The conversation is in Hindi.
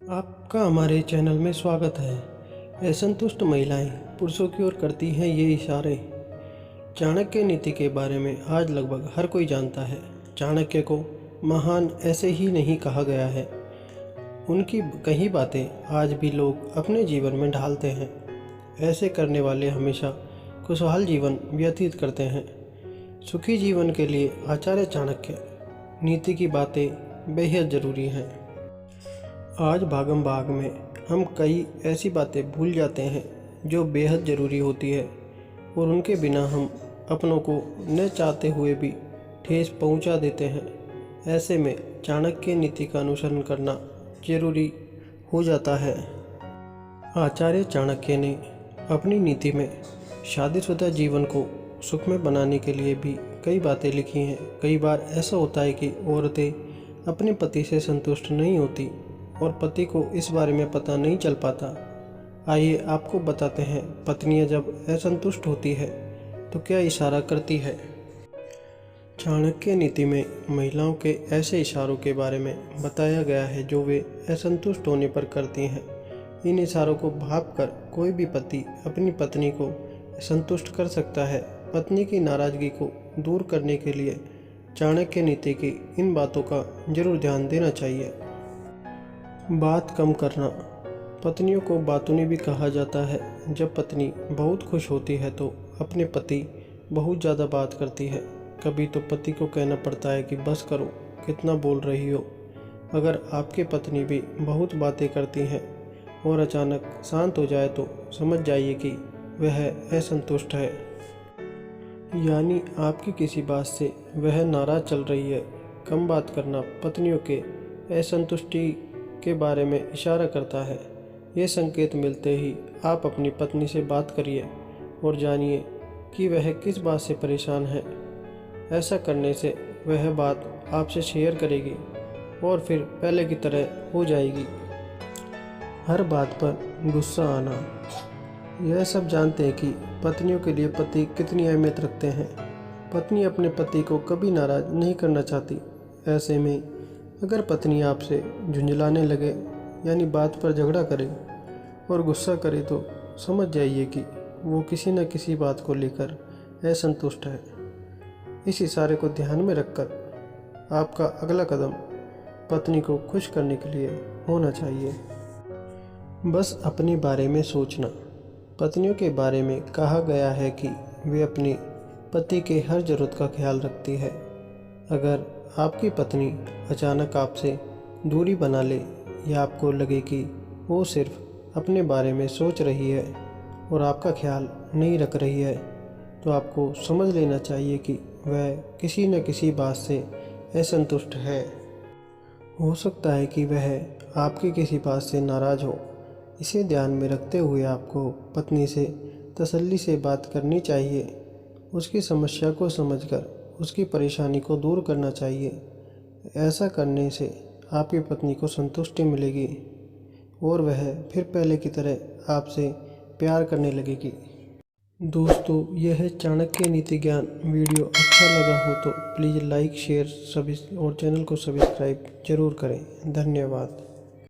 आपका हमारे चैनल में स्वागत है। असंतुष्ट महिलाएं पुरुषों की ओर करती हैं ये इशारे। चाणक्य नीति के बारे में आज लगभग हर कोई जानता है। चाणक्य को महान ऐसे ही नहीं कहा गया है। उनकी कई बातें आज भी लोग अपने जीवन में ढालते हैं। ऐसे करने वाले हमेशा खुशहाल जीवन व्यतीत करते हैं। सुखी जीवन के लिए आचार्य चाणक्य नीति की बातें बेहद ज़रूरी हैं। आज भागम भाग में हम कई ऐसी बातें भूल जाते हैं जो बेहद ज़रूरी होती है और उनके बिना हम अपनों को न चाहते हुए भी ठेस पहुंचा देते हैं। ऐसे में चाणक्य नीति का अनुसरण करना जरूरी हो जाता है। आचार्य चाणक्य ने अपनी नीति में शादीशुदा जीवन को सुखमय बनाने के लिए भी कई बातें लिखी हैं। कई बार ऐसा होता है कि औरतें अपने पति से संतुष्ट नहीं होती और पति को इस बारे में पता नहीं चल पाता। आइए आपको बताते हैं पत्नियां जब असंतुष्ट होती है तो क्या इशारा करती है। चाणक्य नीति में महिलाओं के ऐसे इशारों के बारे में बताया गया है जो वे असंतुष्ट होने पर करती हैं। इन इशारों को भांपकर कोई भी पति अपनी पत्नी को संतुष्ट कर सकता है। पत्नी की नाराज़गी को दूर करने के लिए चाणक्य नीति की इन बातों का जरूर ध्यान देना चाहिए। बात कम करना। पत्नियों को बातूनी भी कहा जाता है। जब पत्नी बहुत खुश होती है तो अपने पति बहुत ज़्यादा बात करती है। कभी तो पति को कहना पड़ता है कि बस करो, कितना बोल रही हो। अगर आपकी पत्नी भी बहुत बातें करती हैं और अचानक शांत हो जाए तो समझ जाइए कि वह असंतुष्ट है, यानी आपकी किसी बात से वह नाराज़ चल रही है। कम बात करना पत्नियों के असंतुष्टि के बारे में इशारा करता है। ये संकेत मिलते ही आप अपनी पत्नी से बात करिए और जानिए कि वह किस बात से परेशान है। ऐसा करने से वह बात आपसे शेयर करेगी और फिर पहले की तरह हो जाएगी। हर बात पर गुस्सा आना। यह सब जानते हैं कि पत्नियों के लिए पति कितनी अहमियत रखते हैं। पत्नी अपने पति को कभी नाराज़ नहीं करना चाहती। ऐसे में अगर पत्नी आपसे झुंझलाने लगे, यानी बात पर झगड़ा करे और गुस्सा करे, तो समझ जाइए कि वो किसी न किसी बात को लेकर असंतुष्ट है। इस इशारे को ध्यान में रखकर आपका अगला कदम पत्नी को खुश करने के लिए होना चाहिए। बस अपने बारे में सोचना। पत्नियों के बारे में कहा गया है कि वे अपने पति के हर ज़रूरत का ख्याल रखती है। अगर आपकी पत्नी अचानक आपसे दूरी बना ले या आपको लगे कि वो सिर्फ अपने बारे में सोच रही है और आपका ख्याल नहीं रख रही है, तो आपको समझ लेना चाहिए कि वह किसी न किसी बात से असंतुष्ट है। हो सकता है कि वह आपकी किसी बात से नाराज़ हो। इसे ध्यान में रखते हुए आपको पत्नी से तसल्ली से बात करनी चाहिए। उसकी समस्या को समझकर उसकी परेशानी को दूर करना चाहिए। ऐसा करने से आपकी पत्नी को संतुष्टि मिलेगी और वह फिर पहले की तरह आपसे प्यार करने लगेगी। दोस्तों, यह है चाणक्य नीति ज्ञान वीडियो अच्छा लगा हो तो प्लीज़ लाइक, शेयर और चैनल को सब्सक्राइब जरूर करें। धन्यवाद।